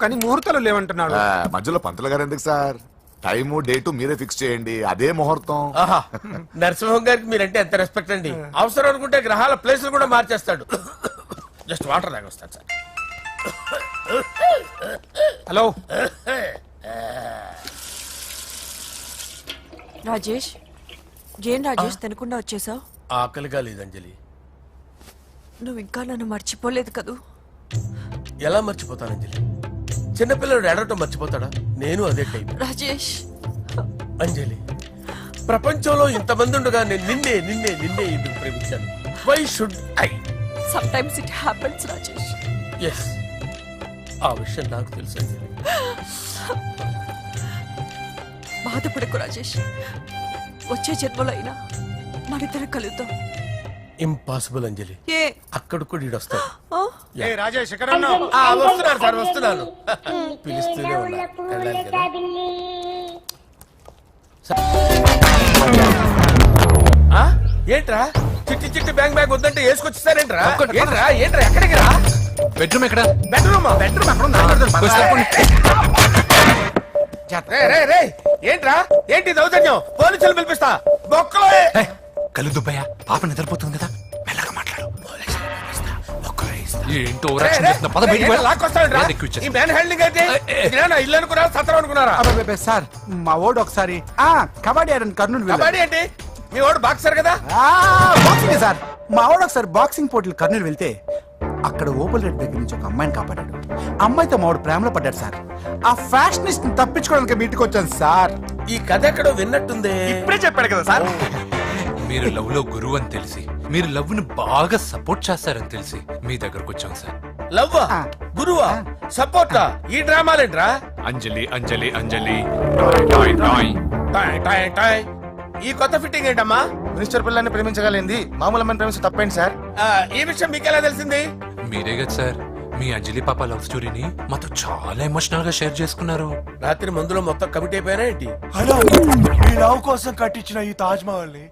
కానీ ముహూర్తాలు లేవంటున్నాడు. మధ్యలో పంతులు గారు ఎందుకు సార్? టైము డేటు మీరే ఫిక్స్ చేయండి, అదే ముహూర్తం. నరసింహం గారికి మీరంటే ఎంత రెస్పెక్ట్ అండి. అవసరం అనుకుంటే గ్రహాల ప్లేసులు కూడా మార్చేస్తాడు. జస్ట్ వాటర్ తాగొస్తాను సార్. హలో రాజేష్, ఏం రాజేష్ తినకుండా వచ్చేసావు? ఆకలిగా లేదు అంజలి. నువ్వు ఇంకా నన్ను మర్చిపోలేదు కదూ? ఎలా మర్చిపోతాను అంజలి? చిన్నపిల్లడు ఏడవటం మర్చిపోతాడా? నేను అదే టైప్. రాజేష్ అంజలి, ప్రపంచంలో ఇంతమంది ఉండగా నేను నిన్నే నిన్నే నిన్నే ఎందుకు ప్రేమించాను? Why should I? sometimes it happens Rajesh. Yes, ఆ విషయం నాకు తెలుసు అంజలి. బాధపడకు రాజేష్, వచ్చే జన్మలో అయినా మనిద్దరం కలుద్దాం. ఇంపాసిబుల్ అంజలి. ఏ అక్కడ కూడా ఈడొస్తాడు. ఆ? రాజేష్ ఎక్కడ ఉన్నావు? వస్తున్నాను సార్, వస్తున్నాను. పిలుస్తూనే ఉన్నా, వెళ్ళాలి కదా. ఆ? ఏంట్రా చిట్టి చిట్టి బ్యాంక్ బ్యాగ్ వద్దంటే వేసుకొచ్చేసారేంట్రా? ఏంట్రా ఏంట్రా ఎక్కడికి రా? బెడ్రూమ్ ఎక్కడ? బెడ్రూమ్ అక్కడ ఏంట్రా? ఏంటి దౌర్జన్యం? పోలీసులు పిలిపిస్తా. బొక్కలో కళ్ళు దుబ్బయ్యా, పాప నిద్రపోతుంది కదా, మెల్లగా మాట్లాడు. ఏంటో ఇల్లు అనుకున్నారా, సత్రం అనుకున్నారా? సార్ మా ఓడు ఒకసారి కబడ్డీ ఆడని కర్నూలు కబడ్డీ ఏంటి? మీ వాడు బాక్సర్ కదా? Boxing sir. మా ఓడు ఒకసారి బాక్సింగ్ పోటీలు కర్నూలు వెళ్తే అక్కడ ఓపెన్ రెడ్ దగ్గర నుంచి ఒక అమ్మాయిని కాపాడాడు. అమ్మాయితో మా వాడు ప్రేమలో పడ్డాడు సార్. ఆ ఫ్యాషనిస్ట్ తప్పించుకోవడానికి మీటికి వచ్చాను సార్. ఈ కథ ఎక్కడో విన్నట్టుంది. ఇప్పుడే చెప్పాడు కదా సార్. మీరు లవ్ లో గురువు అని తెలిసి, మీరు లవ్ ను బాగా సపోర్ట్ చేస్తారని తెలిసి మీ దగ్గరకు వచ్చాం సార్. లవ్వా, గురువా, సపోర్టా? ఈ డ్రామాలేంట్రా? Anjali Anjali Anjali toy toy toy. Toy toy toy. ఈ కొత్త ఫిట్టింగ్ ఏంటమ్మా? మినిస్టర్ పిల్లల్ని ప్రేమించగలిగింది మామూలు అమ్మని ప్రేమించి తప్పేంటి సార్? ఈ విషయం మీకెలా తెలిసింది? మీరే కదా సార్ మీ అంజలి పాప లవ్ స్టోరీని మాతో చాలా ఎమోషనల్ గా షేర్ చేసుకున్నారు. రాత్రి మందులో మొత్తం కమిటీ అయిపోయినా ఏంటి? హలో, మీ లవ్ కోసం కట్టించిన ఈ తాజ్ మహల్ ని,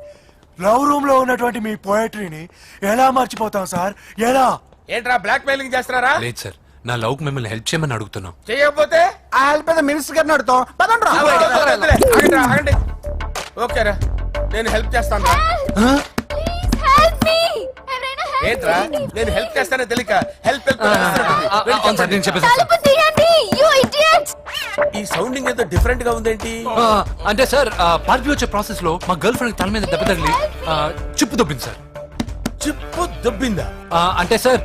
లవ్ రూమ్ లో ఉన్నటువంటి మీ పోయట్రీని ఎలా మర్చిపోతాం సార్? ఎలా? ఏంట్రా బ్లాక్ మెయిలింగ్ చేస్తున్నారా? లేదు సార్, నా లవ్ కు మిమ్మల్ని హెల్ప్ చేయమని అడుగుతున్నాం. చేయకపోతే ఆ హెల్ప్ అయితే మినిస్టర్ గారిని అడుగుతాం. పదండ్రా. ఆగండి. ఓకేరా, నేను హెల్ప్ చేస్తాను. ఏంట్రా నేను హెల్ప్ చేస్తానే తెలియక హెల్ప్ ఈ సౌండింగ్ ఏదో డిఫరెంట్ గా ఉందేంటి? అంటే సార్ పార్టీ వచ్చే ప్రాసెస్ లో మా గర్ల్ ఫ్రెండ్ తల మీద దెబ్బ తగిలి చిప్పు దొబ్బింది సార్. చిప్పు దొబ్బిందా? అంటే సార్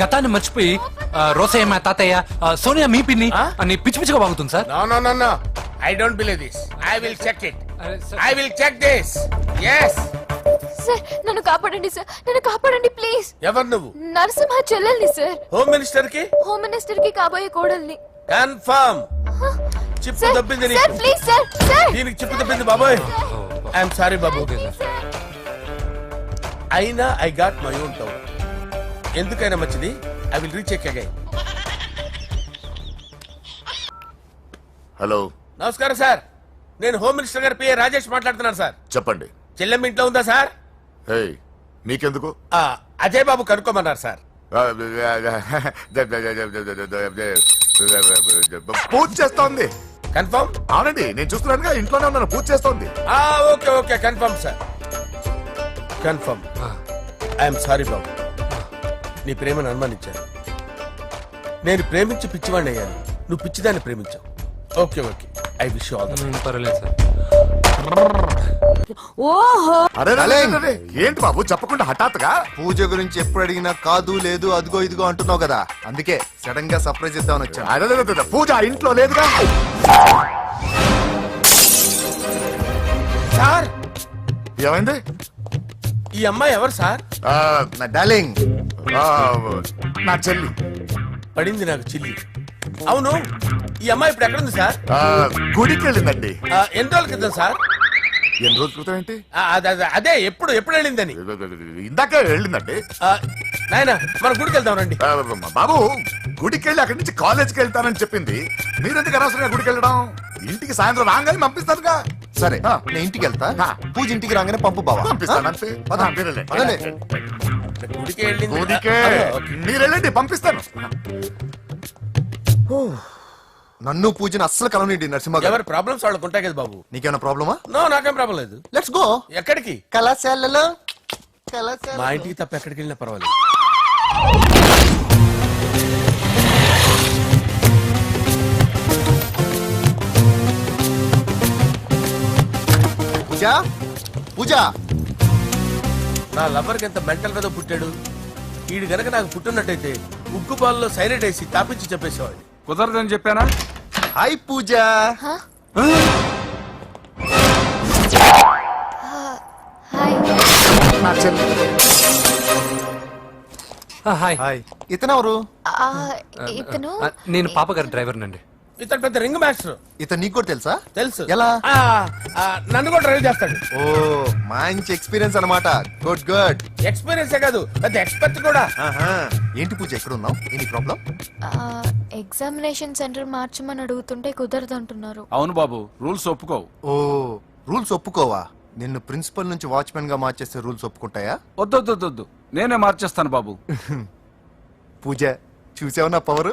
గతాన్ని మర్చిపోయి రోసయ్య మా తాతయ్య, సోనియా మీ పిన్ని అని పిచ్చి పిచ్చిగా వాగుతుంది sir. No I don't believe this. I will check it. I will check this. yes sir, నన్ను కాపాడండి సార్, నన్ను కాపాడండి ప్లీజ్. ఎవరు నువ్వు? నరసింహ చెల్లెల్ని సార్. హోమ్ మినిస్టర్ కి? హోమ్ మినిస్టర్ కి కాబోయే కోడల్ని. కన్ఫర్మ్. చిప్పు సార్, దొబ్బింది సార్ నీకు. Please sir, sir. దీనికి చిప్పు దొబ్బింది బాబోయ్. ఐఎమ్ సారీ బాబు. అయినా I got my own town. ఎందుకైనా మంచిది, I will recheck again. Hello, నమస్కారం సార్, నేను హోమ్ మినిస్టర్ గారి పిఏ రాజేష్ మాట్లాడుతున్నాను సార్. చెప్పండి. చెల్లెమ్మ ఇంట్లో ఉందా సార్? హే, మీకెందుకు? అజయ్ బాబు కనుక్కోమన్నారు సార్. పూజ చేస్తోంది. కన్ఫర్మ్? అవునండి, నేను చూస్తున్నానుగా, ఇంట్లోనే ఉన్నాను, పూజ చేస్తోంది. Okay confirm sir, confirm. I'm sorry బాబు, నీ ప్రేమను అనుమానించాను. నేను ప్రేమించి పిచ్చివాడిని అయ్యాను, నువ్వు పిచ్చిదాన్ని ప్రేమించావు. Okay I wish you all the best. పర్వాలేదు సార్. ఓహో, అరే ఏంటి బాబు చెప్పకుండా హఠాత్తుగా? పూజ గురించి ఎప్పుడు అడిగినా కాదు లేదు అదిగో ఇదిగో అంటున్నావు కదా, అందుకే సడన్ గా సర్ప్రైజ్ ఇద్దామని వచ్చాను. అరే పూజ ఇంట్లో లేదుగా సార్. ఏమైంది? ఈ అమ్మాయి ఎవరు సార్? నా డార్లింగ్, నా చెల్లి. పడింది నాకు చిల్లి. అవును, ఈ అమ్మాయి ఇప్పుడు ఎక్కడుంది సార్? గుడికి వెళ్ళిందండి. ఎన్ని రోజుల క్రితం సార్? ఎన్ని రోజుల క్రితం ఏంటి? అదే ఎప్పుడు వెళ్ళిందని. ఇందాకే వెళ్ళిందండి. నాయన మన గుడికి వెళ్దాం రండి. బాబు, గుడికి వెళ్ళి అక్కడి నుంచి కాలేజ్కి వెళ్తానని చెప్పింది. మీరెందుకు అనవసరంగా గుడికి వెళ్ళడం? ఇంటికి సాయంత్రం రాగానే పంపిస్తానుగా. సరే నేను ఇంటికి వెళ్తా, పూజ ఇంటికి రాగానే పంపు బావా. పంపిస్తాను అంతే. గుడికి వెళ్ళింది. గుడికే మీరు వెళ్ళండి, పంపిస్తాను. నన్ను పూజని అస్సలు కలవనిండి నరసింహ గారు. ఎవరి ప్రాబ్లమ్స్ వాళ్ళకు ఉంటాయి కదా బాబు. నీకేమైనా ప్రాబ్లమా? నో, నాకేం ప్రాబ్లం లేదు. Let's go. ఎక్కడికి? కళాశాలలో మా ఇంటికి తప్ప ఎక్కడికి వెళ్ళినా పర్వాలేదు. పూజ పూజ నా లవర్కి ఎంత మెంటల్ కదా పుట్టాడు. వీడు గనక నాకు పుట్టినట్టయితే ఉగ్గు పాలలో సైలెంట్ వేసి తాపించి చెప్పేసేవాడు. కుదరదని చెప్పానా? Hi Pooja. Hi. Hi hi. ఇతనెవరు? ఇతను నేను పాప గారి డ్రైవర్ నండి. ఇతను పెద్ద రింగ్ మాస్టర్. ఇతను నీకు కూడా తెలుసా? తెలుసు. ఎలా? నన్ను కూడా డ్రైవ్ చేస్తాడు. ఓ మంచి ఎక్స్పీరియన్స్ అన్నమాట. Good good. ఎక్స్పీరియన్సే కాదు, పెద్ద ఎక్స్పర్ట్ కూడా. ఏంటి పూజ ఎక్కడ ఉన్నావు? Any problem? ఎగ్జామినేషన్ సెంటర్ మార్చమని అడుగుతుంటే కుదరదంటున్నారు. అవును బాబు, రూల్స్ ఒప్పుకోవు. ఓ రూల్స్ ఒప్పుకోవా? నిన్ను ప్రిన్సిపల్ నుంచి వాచ్మెన్ గా మార్చేస్తే రూల్స్ ఒప్పుకుంటాయా? వద్దు, నేనే మార్చేస్తాను బాబు. పూజ చూసావు నా పవర్?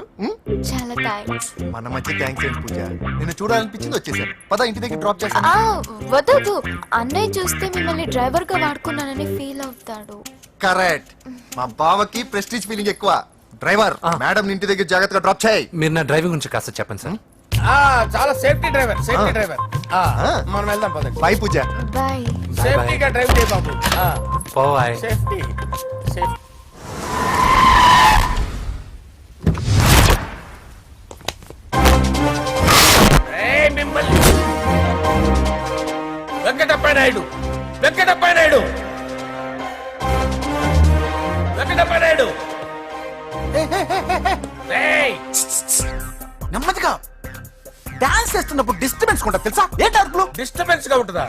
చాలా థ్యాంక్స్. మన మధ్య థ్యాంక్స్ ఏంటి పూజ? నిన్ను చూడాలనిపించింది వచ్చేసాను. పద ఇంటి దగ్గర డ్రాప్ చేస్తాను. వద్దు, అన్నయ్య చూస్తే మిమ్మల్ని డ్రైవర్ గా వాడుకున్నానని ఫీల్ అవుతాడు. కరెక్ట్. మా బావకి ప్రెస్టీజ్ ఫీలింగ్ ఎక్కువ. డ్రైవర్ మేడం ఇంటి దగ్గర జాగ్రత్తగా డ్రాప్ చేయి. మీరు నా డ్రైవింగ్ గురించి కాస్త చెప్పండి సార్. చాలా సేఫ్టీ డ్రైవర్. మనం వెళ్దాం పదండి. బై పూజ. బాయ్. సేఫ్టీగా డ్రైవ్ చేయ బాబు. పోవాయ్. Safety safety. మిమ్మల్ని వెంకటప్ప నాయుడు. నెమ్మదిగా డాన్స్ చేస్తున్నప్పుడు డిస్టర్బెన్స్ కూడా తెలుసా? ఏంటి అరుపులు? డిస్టర్బెన్స్ గా ఉంటుందా?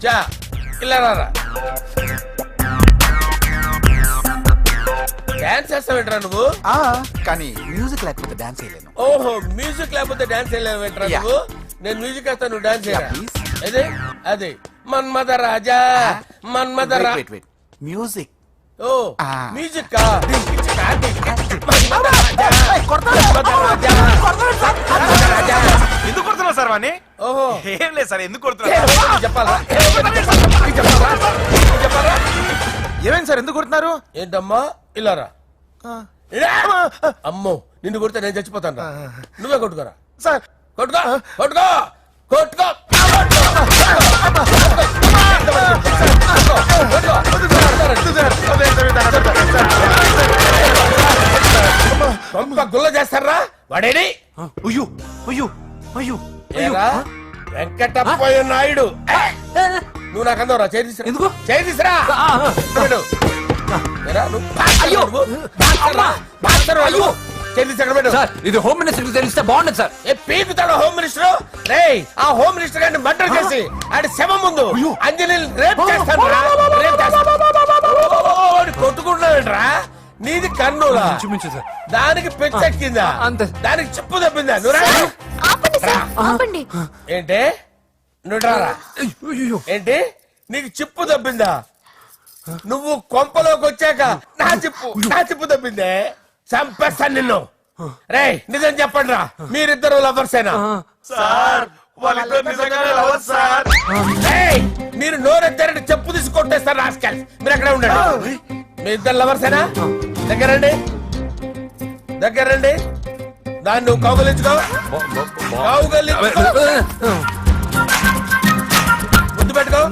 చా ఇలా రారా. డాన్స్ చేస్తావేంట్రా నువ్వు? కానీ మ్యూజిక్ లేకపోతే డాన్స్ చేయలేను. ఓహో, మ్యూజిక్ లేకపోతే డాన్స్ చేయలేవేంట్రా నువ్వు? నేను మ్యూజిక్ వేస్తాను, నువ్వు డాన్స్ చేయరా? అదే అదే మన్మద రాజా. మ్యూజిక్. ఓ మ్యూజిక్. ఎందుకు కొడుతున్నావు సార్ వాణ్ణి? ఓహో, ఏం లేదు సార్, ఎందుకు కొడుతున్నారు? చెప్పాలా? ఏమైంది సార్, ఎందుకు కొడుతున్నారు? ఏంటమ్మా ఇలారా. అమ్మో, నిన్ను కొడితే నేను చచ్చిపోతాను. నువ్వే కొట్టుకోరా సార్. కొట్టుకో కొట్టుకో కొట్టుకో. గుల్ల చేస్తారా వాడేది? వెంకటప్పయ్య నాయుడు. నువ్వు నాకు అందవరా? చేతిసిరా. ఎందుకు? చేతిసిరా. సార్ ఇది హోమ్ మినిస్టర్ తెలిస్తే బాగుండదు సార్. పీకుతాడు హోమ్ మినిస్టర్. రే ఆ హోమ్ మినిస్టర్ గారిని మర్డర్ చేసి ఆడి శవం ముందు అంజలి రేప్ చేస్తాను. కొట్టుకుంటున్నావేంట్రా? నీది కన్నులా? దానికి పెచ్చెక్కిందా? దానికి చెప్పు తప్పిందా? ఆపండి. ఏంటి నువ్వు రారా? ఏంటి నీకు చిప్పు తప్పిందా? నువ్వు కొంపలోకి వచ్చాక నా చిప్పు తప్పిందే. చంపేస్తాను నిన్ను. రేయ్ నిజం చెప్పండి రా, మీరిద్దరు లవర్సేనా? మీరు నోరెత్తారని చెప్పు తీసి కొట్టేస్తారు రాస్కల్స్. మీరు ఎక్కడ ఉండండి. మీ ఇద్దరు లవర్సేనా? దగ్గరండి. దాన్ని నువ్వు కౌగలించుకో. ముద్దు పెట్టుకో.